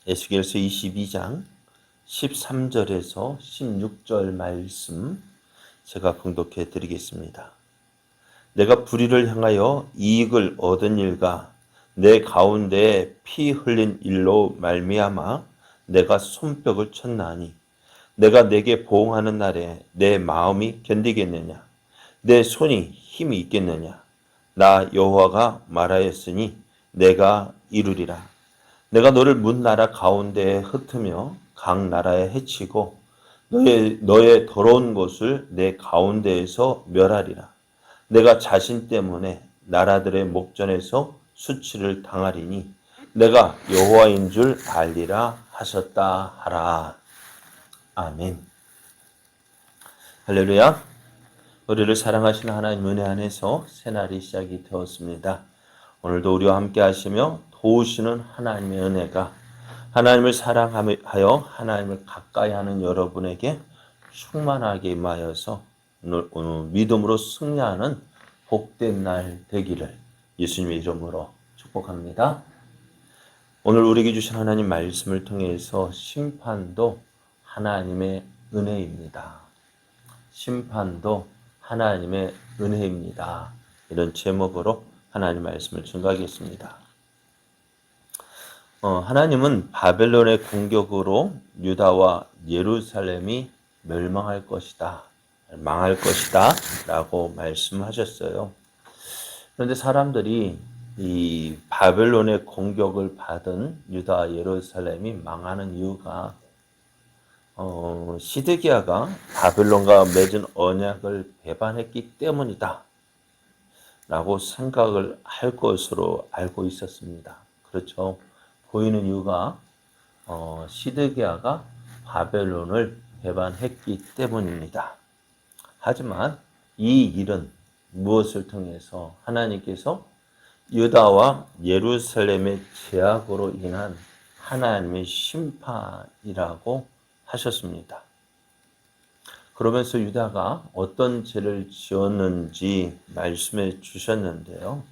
에스겔서 22장 13절에서 16절 말씀 제가 봉독해 드리겠습니다. 내가 불의를 향하여 이익을 얻은 일과 내 가운데에 피 흘린 일로 말미암아 내가 손뼉을 쳤나니 내가 내게 보응하는 날에 내 마음이 견디겠느냐? 내 손이 힘이 있겠느냐? 나 여호와가 말하였으니 내가 이루리라. 내가 너를 문 나라 가운데에 흩으며 각 나라에 해치고 너의 더러운 것을 내 가운데에서 멸하리라. 내가 자신 때문에 나라들의 목전에서 수치를 당하리니 내가 여호와인 줄 알리라 하셨다 하라. 아멘. 할렐루야. 우리를 사랑하시는 하나님 은혜 안에서 새날이 시작이 되었습니다. 오늘도 우리와 함께 하시며 도우시는 하나님의 은혜가 하나님을 사랑하여 하나님을 가까이 하는 여러분에게 충만하게 임하여서 오늘 믿음으로 승리하는 복된 날 되기를 예수님의 이름으로 축복합니다. 오늘 우리에게 주신 하나님 말씀을 통해서 심판도 하나님의 은혜입니다. 심판도 하나님의 은혜입니다. 이런 제목으로 하나님 말씀을 증거하겠습니다. 하나님은 바벨론의 공격으로 유다와 예루살렘이 멸망할 것이다. 망할 것이다. 라고 말씀하셨어요. 그런데 사람들이 이 바벨론의 공격을 받은 유다와 예루살렘이 망하는 이유가 시드기야가 바벨론과 맺은 언약을 배반했기 때문이다. 라고 생각을 할 것으로 알고 있었습니다. 그렇죠. 보이는 이유가 시드기야가 바벨론을 배반했기 때문입니다. 하지만 이 일은 무엇을 통해서 하나님께서 유다와 예루살렘의 죄악으로 인한 하나님의 심판이라고 하셨습니다. 그러면서 유다가 어떤 죄를 지었는지 말씀해 주셨는데요.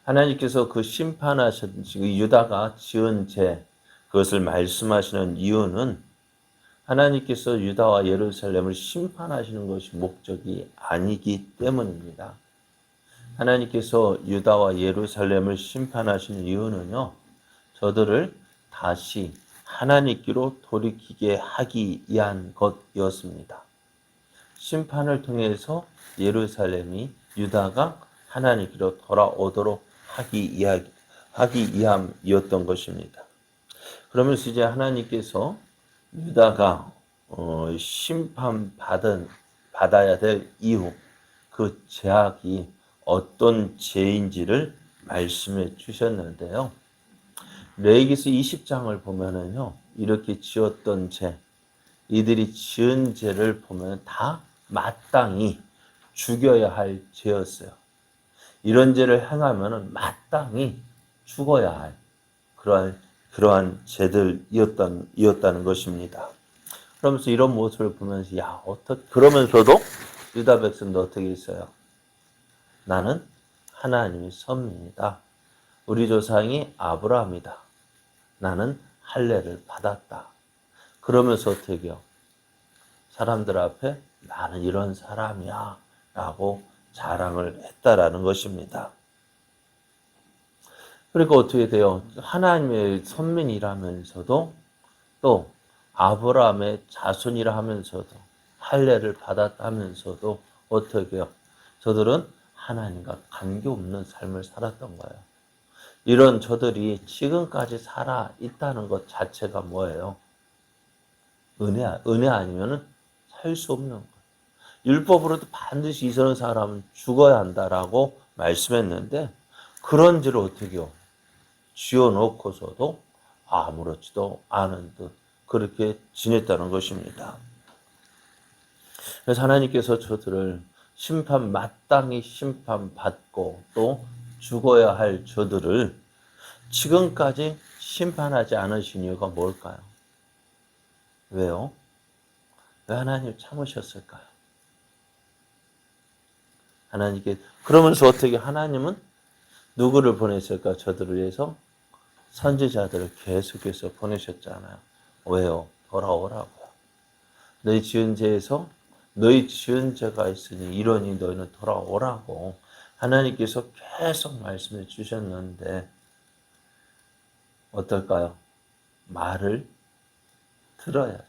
하나님께서 그 심판하신 유다가 지은 죄, 그것을 말씀하시는 이유는 하나님께서 유다와 예루살렘을 심판하시는 것이 목적이 아니기 때문입니다. 하나님께서 유다와 예루살렘을 심판하시는 이유는요, 저들을 다시 하나님께로 돌이키게 하기 위한 것이었습니다. 심판을 통해서 예루살렘이 유다가 하나님께로 돌아오도록 하기 위함이었던 것입니다. 그러면서 이제 하나님께서 유다가 받아야 될 이유, 그 죄악이 어떤 죄인지를 말씀해 주셨는데요. 레위기서 20장을 보면은요, 이렇게 지었던 죄, 이들이 지은 죄를 보면 다 마땅히 죽여야 할 죄였어요. 이런 죄를 행하면은 마땅히 죽어야 할 그러한 죄들이었다는 것입니다. 그러면서 이런 모습을 보면서 그러면서도 유다 백성도 어떻게 있어요? 나는 하나님의 선민이다. 우리 조상이 아브라함이다. 나는 할례를 받았다. 그러면서 어떻게 해요? 사람들 앞에 나는 이런 사람이야 라고 자랑을 했다라는 것입니다. 그러니까 어떻게 돼요? 하나님의 선민이라면서도 또 아브라함의 자손이라 하면서도 할례를 받았다면서도 어떻게 해요? 저들은 하나님과 관계없는 삶을 살았던 거예요. 이런 저들이 지금까지 살아 있다는 것 자체가 뭐예요? 은혜 아니면 살 수 없는 거예요. 율법으로도 반드시 이런 사람은 죽어야 한다라고 말씀했는데 그런 죄를 어떻게 해요? 지어놓고서도 아무렇지도 않은 듯 그렇게 지냈다는 것입니다. 그래서 하나님께서 저들을 마땅히 심판받고 또 죽어야 할 저들을 지금까지 심판하지 않으신 이유가 뭘까요? 왜요? 왜 하나님 참으셨을까요? 하나님께 그러면서 어떻게 하나님은 누구를 보냈을까? 저들을 위해서 선지자들을 계속해서 보내셨잖아요. 왜요? 돌아오라고요. 너희 지은 죄에서 너희 지은 죄가 있으니 이러니 너희는 돌아오라고 하나님께서 계속 말씀해 주셨는데 어떨까요? 말을 들어야죠.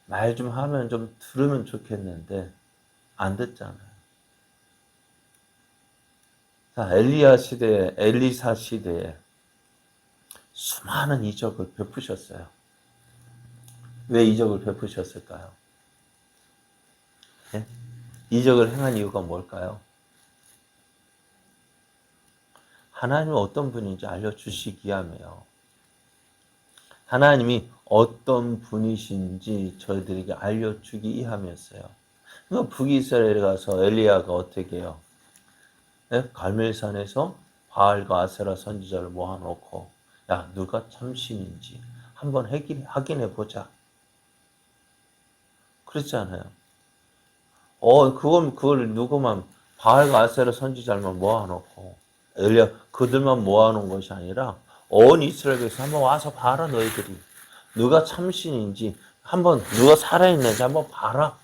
말 좀 하면 좀 들으면 좋겠는데 안 듣잖아요. 자, 엘리야 시대에, 엘리사 시대에 수많은 이적을 베푸셨어요. 왜 이적을 베푸셨을까요? 네? 이적을 행한 이유가 뭘까요? 하나님은 어떤 분인지 알려주시기 위함이에요. 하나님이 어떤 분이신지 저희들에게 알려주기 위함이었어요. 그러니까 북이스라엘에 가서 엘리야가 어떻게 해요? 네? 갈멜산에서 바알과 아세라 선지자를 모아놓고 야 누가 참신인지 한번 확인해 보자. 그렇잖아요. 그걸 누구만 바알과 아세라 선지자만 모아놓고 엘리야 그들만 모아놓은 것이 아니라 온 이스라엘에서 한번 와서 봐라 너희들이 누가 참신인지 한번 누가 살아있는지 한번 봐라.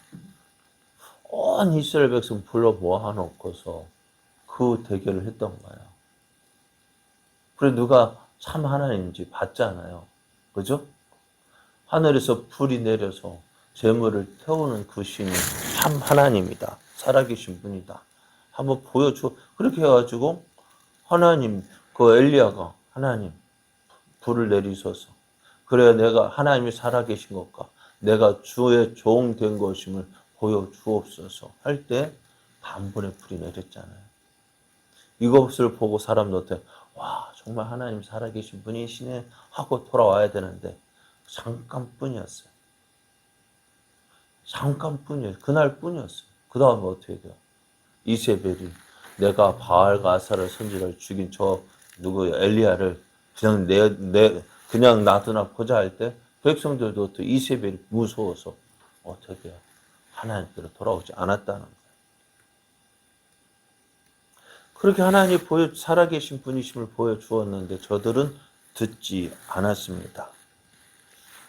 온 이스라엘 백성 불러 모아놓고서 그 대결을 했던 거예요. 그래 누가 참 하나님인지 봤잖아요. 그죠? 하늘에서 불이 내려서 재물을 태우는 그 신이 참 하나님이다. 살아계신 분이다. 한번 보여줘. 그렇게 해가지고 하나님 그 엘리야가 하나님 불을 내리소서. 그래야 내가 하나님이 살아계신 것과 내가 주의 종 된 것임을 보여주옵소서 할 때 단번에 불이 내렸잖아요. 이것을 보고 사람들한테 와 정말 하나님 살아계신 분이시네 하고 돌아와야 되는데 잠깐뿐이었어요. 잠깐뿐이었어요. 그날뿐이었어요. 그 다음에 어떻게 돼요? 이세벨이 내가 바알과 아사를 선지자를 죽인 저 누구 엘리야를 그냥 그냥 놔두나 보자 할 때 백성들도 또 이세벨이 무서워서 어떻게 해요? 하나님께로 돌아오지 않았다는 거예요. 그렇게 하나님이 살아계신 분이심을 보여주었는데 저들은 듣지 않았습니다.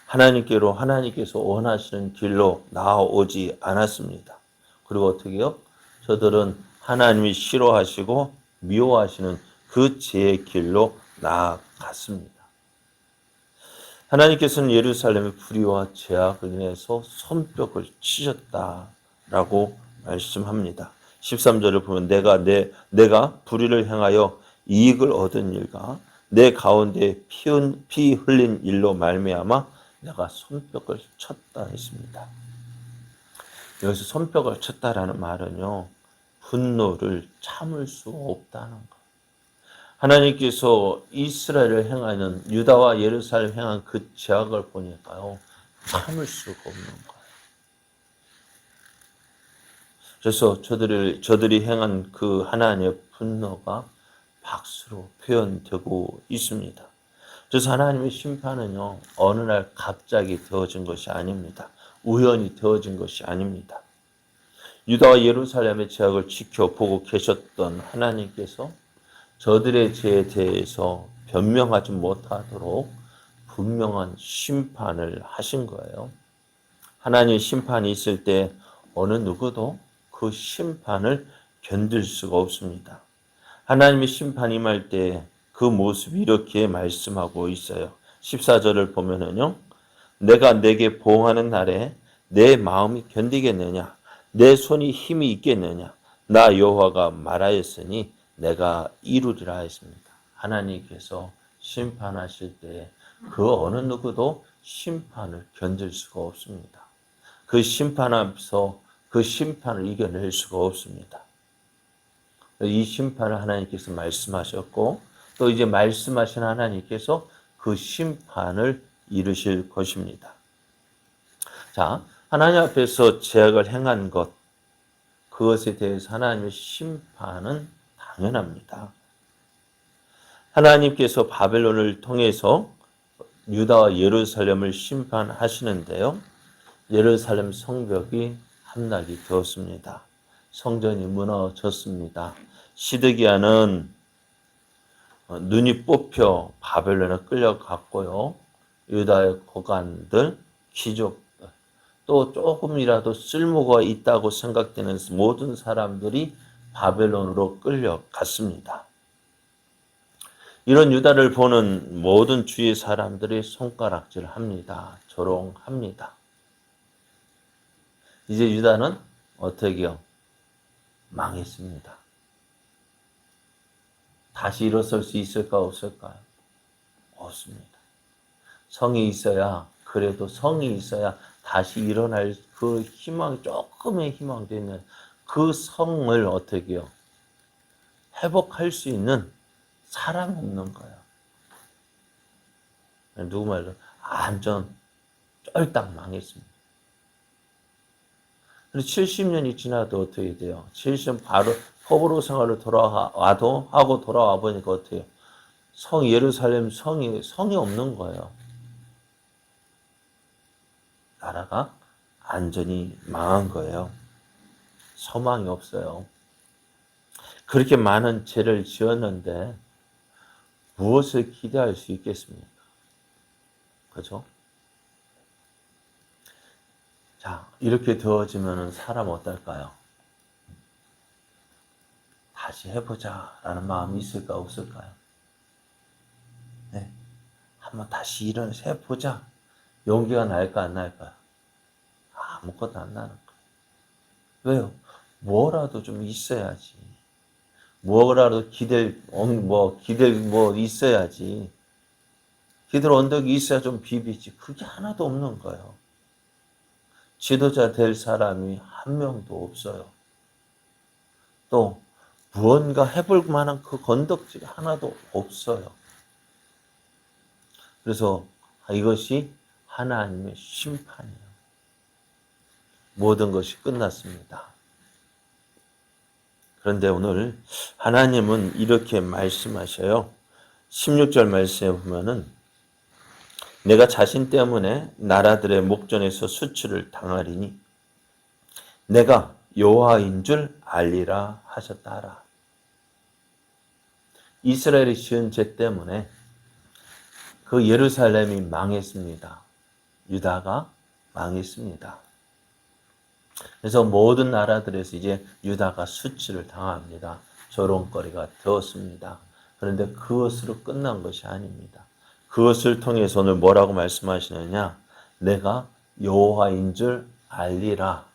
하나님께서 원하시는 길로 나아오지 않았습니다. 그리고 어떻게 해요? 저들은 하나님이 싫어하시고 미워하시는 그 죄의 길로 나아갔습니다. 하나님께서는 예루살렘의 불의와 죄악을 인해서 손뼉을 치셨다라고 말씀합니다. 13절을 보면 내가 불의를 행하여 이익을 얻은 일과 내 가운데 피 흘린 일로 말미암아 내가 손뼉을 쳤다 했습니다. 여기서 손뼉을 쳤다라는 말은요. 분노를 참을 수 없다는 것. 하나님께서 이스라엘을 향하는 유다와 예루살렘을 향한 그 죄악을 보니까요. 참을 수가 없는 거예요. 그래서 저들이 행한 그 하나님의 분노가 박수로 표현되고 있습니다. 그래서 하나님의 심판은요. 어느 날 갑자기 되어진 것이 아닙니다. 우연히 되어진 것이 아닙니다. 유다와 예루살렘의 죄악을 지켜보고 계셨던 하나님께서 저들의 죄에 대해서 변명하지 못하도록 분명한 심판을 하신 거예요. 하나님의 심판이 있을 때 어느 누구도 그 심판을 견딜 수가 없습니다. 하나님의 심판이 임할 때 그 모습이 이렇게 말씀하고 있어요. 14절을 보면은요. 내가 내게 보응하는 날에 내 마음이 견디겠느냐? 내 손이 힘이 있겠느냐? 나 여호와가 말하였으니 내가 이루리라 했습니다. 하나님께서 심판하실 때 그 어느 누구도 심판을 견딜 수가 없습니다. 그 심판 앞에서 그 심판을 이겨낼 수가 없습니다. 이 심판을 하나님께서 말씀하셨고 또 이제 말씀하신 하나님께서 그 심판을 이루실 것입니다. 자, 하나님 앞에서 죄악을 행한 것, 그것에 대해서 하나님의 심판은 당연합니다. 하나님께서 바벨론을 통해서 유다와 예루살렘을 심판하시는데요. 예루살렘 성벽이 함락이 되었습니다. 성전이 무너졌습니다. 시드기야는 눈이 뽑혀 바벨론에 끌려갔고요. 유다의 고관들, 귀족들, 또 조금이라도 쓸모가 있다고 생각되는 모든 사람들이 바벨론으로 끌려갔습니다. 이런 유다를 보는 모든 주위 사람들이 손가락질합니다. 조롱합니다. 이제 유다는 어떻게요? 망했습니다. 다시 일어설 수 있을까 없을까요? 없습니다. 성이 있어야, 그래도 성이 있어야 다시 일어날 그 희망, 조금의 희망도 있는 그 성을 어떻게 해요? 회복할 수 있는 사람이 없는 거예요. 누구 말로 완전 쫄딱 망했습니다. 그리고 70년이 지나도 어떻게 돼요? 70년 바로 포로로 생활을 돌아와도 하고 돌아와 보니까 어떻게 해요? 예루살렘 성이 없는 거예요. 나라가 완전히 망한 거예요. 소망이 없어요. 그렇게 많은 죄를 지었는데 무엇을 기대할 수 있겠습니까? 그죠? 자, 이렇게 되어지면 사람 어떨까요? 다시 해보자 라는 마음이 있을까 없을까요? 네. 한번 다시 해보자. 용기가 날까 안 날까요? 아무것도 안 나는 거예요. 왜요? 뭐라도 좀 있어야지. 뭐라도 기댈 있어야지. 기댈 언덕이 있어야 좀 비비지. 그게 하나도 없는 거예요. 지도자 될 사람이 한 명도 없어요. 또 무언가 해볼 만한 그 건덕지가 하나도 없어요. 그래서 이것이 하나님의 심판이에요. 모든 것이 끝났습니다. 그런데 오늘 하나님은 이렇게 말씀하셔요. 16절 말씀에 보면은 내가 자신 때문에 나라들의 목전에서 수치를 당하리니 내가 여호와인 줄 알리라 하셨다라. 이스라엘이 지은 죄 때문에 그 예루살렘이 망했습니다. 유다가 망했습니다. 그래서 모든 나라들에서 이제 유다가 수치를 당합니다. 조롱거리가 되었습니다. 그런데 그것으로 끝난 것이 아닙니다. 그것을 통해서 오늘 뭐라고 말씀하시느냐? 내가 여호와인 줄 알리라.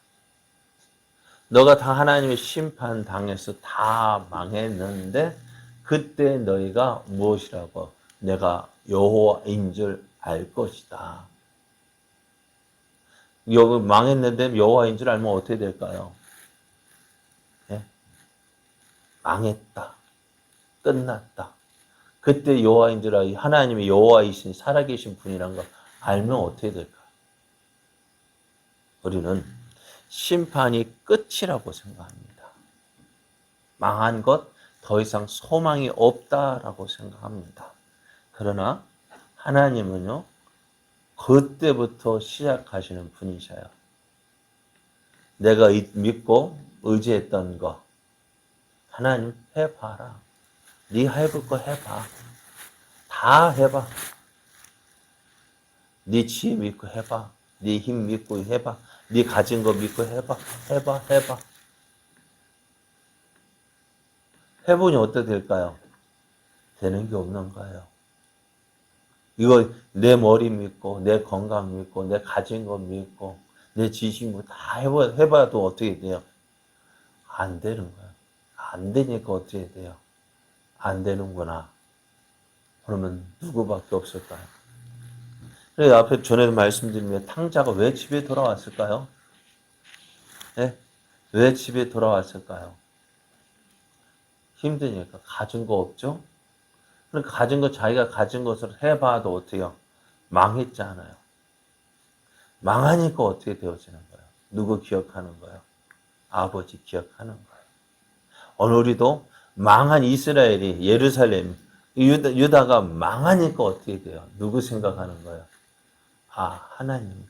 너가 다 하나님의 심판 당해서 다 망했는데 그때 너희가 무엇이라고? 내가 여호와인 줄 알 것이다. 여기 망했는데 여호와인 줄 알면 어떻게 될까요? 네? 망했다. 끝났다. 그때 여호와인 줄 알고 하나님이 여호와이신 살아계신 분이란 걸 알면 어떻게 될까요? 우리는 심판이 끝이라고 생각합니다. 망한 것, 더 이상 소망이 없다라고 생각합니다. 그러나 하나님은요, 그때부터 시작하시는 분이셔요. 내가 믿고 의지했던 거, 하나님 해봐라. 네 해볼 거 해봐. 다 해봐. 네 지혜 믿고 해봐. 네 힘 믿고 해봐. 네 가진 거 믿고 해봐. 해봐. 해보니 어떻게 될까요? 되는 게 없는 거예요. 이거 내 머리 믿고, 내 건강 믿고, 내 가진 거 믿고, 내 지식 믿고 다 해봐도 어떻게 돼요? 안 되는 거예요. 안 되니까 어떻게 돼요? 안 되는구나. 그러면 누구밖에 없을까요? 그래서 앞에 전에도 말씀드리면 탕자가 왜 집에 돌아왔을까요? 네? 왜 집에 돌아왔을까요? 힘드니까. 가진 거 없죠? 그러니까 자기가 가진 것을 해봐도 어때요? 망했잖아요. 망하니까 어떻게 되어지는 거예요? 누구 기억하는 거예요? 아버지 기억하는 거예요. 오늘 우리도 망한 이스라엘이 예루살렘, 유다가 망하니까 어떻게 돼요? 누구 생각하는 거예요? 하나님이구나.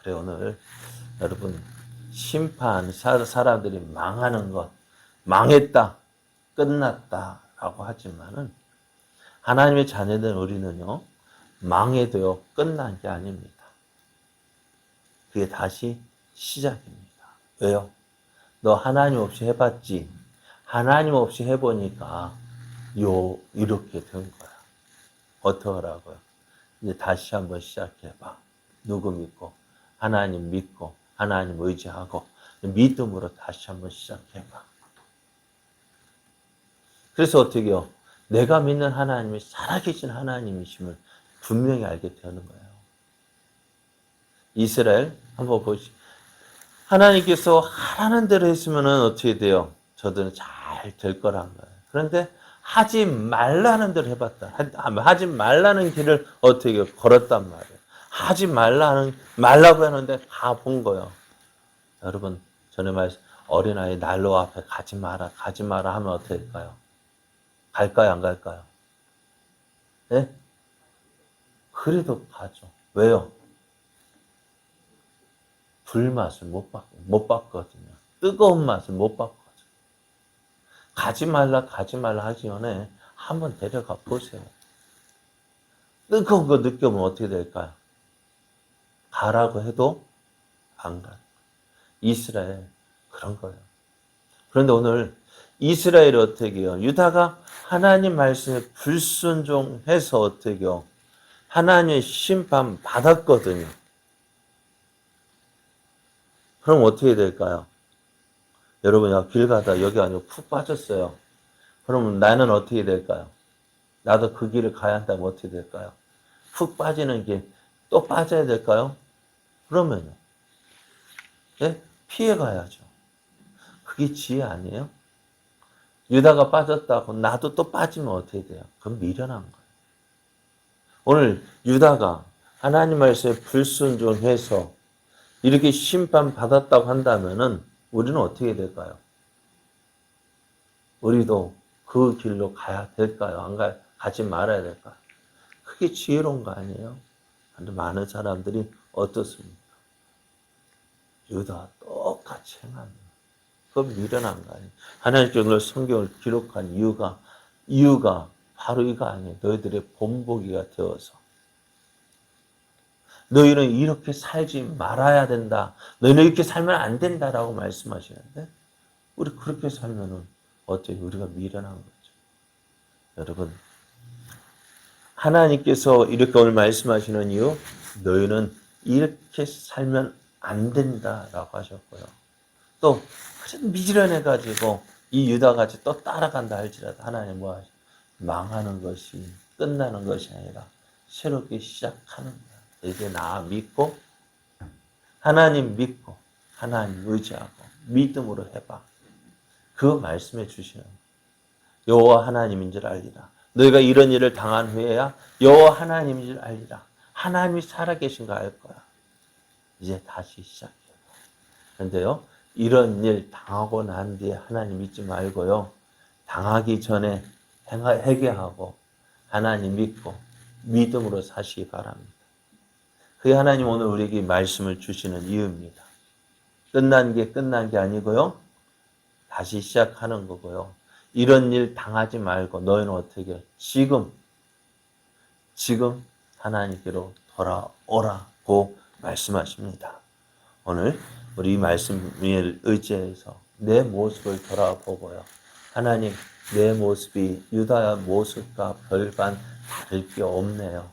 그래 오늘 여러분 심판 사람들이 망하는 것, 망했다, 끝났다 라고 하지만은 하나님의 자녀된 우리는요, 망해도요, 끝난 게 아닙니다. 그게 다시 시작입니다. 왜요? 너 하나님 없이 해봤지? 하나님 없이 해보니까 이렇게 된 거야. 어떡하라고요? 이제 다시 한번 시작해봐. 누구 믿고? 하나님 믿고, 하나님 의지하고, 믿음으로 다시 한번 시작해봐. 그래서 어떻게 해요? 내가 믿는 하나님이 살아계신 하나님이심을 분명히 알게 되는 거예요. 이스라엘 한번 보시죠. 하나님께서 하라는 대로 했으면 어떻게 돼요? 저들은 잘 될 거란 거예요. 그런데 하지 말라는 대로 해봤다. 하지 말라는 길을 어떻게 걸었단 말이에요. 하지 말라고 하는데 다 본 거예요. 여러분, 전에 말씀, 어린아이 난로 앞에 가지 마라 하면 어떻게 될까요? 갈까요, 안 갈까요? 네? 그래도 가죠. 왜요? 불맛을 못 봤거든요. 뜨거운 맛을 못 봤거든요. 가지 말라 하기 전에 한번 데려가 보세요. 뜨거운 거 느껴보면 어떻게 될까요? 가라고 해도 안 가요. 이스라엘 그런 거예요. 그런데 오늘 이스라엘이 어떻게 해요? 유다가 하나님 말씀에 불순종해서 어떻게 해요? 하나님의 심판 받았거든요. 그럼 어떻게 될까요? 여러분, 길 가다 여기 아니고 푹 빠졌어요. 그러면 나는 어떻게 될까요? 나도 그 길을 가야 한다면 어떻게 될까요? 푹 빠지는 길, 또 빠져야 될까요? 그러면요. 네? 피해 가야죠. 그게 지혜 아니에요? 유다가 빠졌다고 나도 또 빠지면 어떻게 돼요? 그건 미련한 거예요. 오늘 유다가 하나님 말씀에 불순종해서 이렇게 심판받았다고 한다면은 우리는 어떻게 될까요? 우리도 그 길로 가야 될까요? 안 가지 말아야 될까요? 그게 지혜로운 거 아니에요? 근데 많은 사람들이 어떻습니까? 유다 똑같이 행합니다. 그건 미련한 거 아니에요? 하나님께서 오늘 성경을 기록한 이유가 바로 이거 아니에요. 너희들의 본보기가 되어서. 너희는 이렇게 살지 말아야 된다. 너희는 이렇게 살면 안 된다라고 말씀하시는데 우리 그렇게 살면은 어떻게 우리가 미련한 거죠. 여러분, 하나님께서 이렇게 오늘 말씀하시는 이유, 너희는 이렇게 살면 안 된다라고 하셨고요. 또 미련해가지고 이 유다같이 또 따라간다 할지라도 하나님 뭐 하시? 망하는 것이 끝나는 것이 아니라 새롭게 시작하는 거야. 이제 나 믿고 하나님 믿고 하나님 의지하고 믿음으로 해봐. 그 말씀해 주시는 여호와 하나님인 줄 알리라. 너희가 이런 일을 당한 후에야 여호와 하나님인 줄 알리라. 하나님이 살아계신 거 알 거야. 이제 다시 시작해. 그런데요, 이런 일 당하고 난 뒤에 하나님 믿지 말고요. 당하기 전에 회개하고 하나님 믿고 믿음으로 사시기 바랍니다. 그게 하나님 오늘 우리에게 말씀을 주시는 이유입니다. 끝난 게 아니고요. 다시 시작하는 거고요. 이런 일 당하지 말고 너희는 어떻게 해? 지금 하나님께로 돌아오라고 말씀하십니다. 오늘 우리 이 말씀을 의지해서 내 모습을 돌아보고요. 하나님, 내 모습이 유다의 모습과 별반 다를 게 없네요.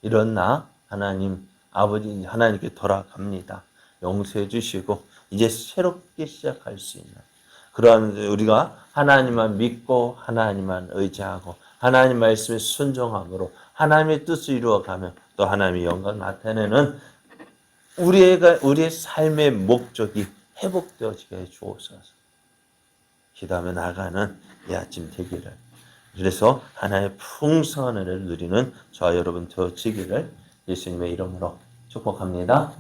이런 나 하나님 아버지 하나님께 돌아갑니다. 용서해 주시고 이제 새롭게 시작할 수 있는 그러한 우리가 하나님만 믿고 하나님만 의지하고 하나님 말씀에 순종함으로 하나님의 뜻을 이루어가며 또 하나님의 영광을 나타내는 우리의 삶의 목적이 회복되어지게 해 주옵소서. 기도하며 나가는 이 아침 되기를. 그래서 하나님의 풍성한 은혜를 누리는 저와 여러분 되어지기를 예수님의 이름으로 축복합니다.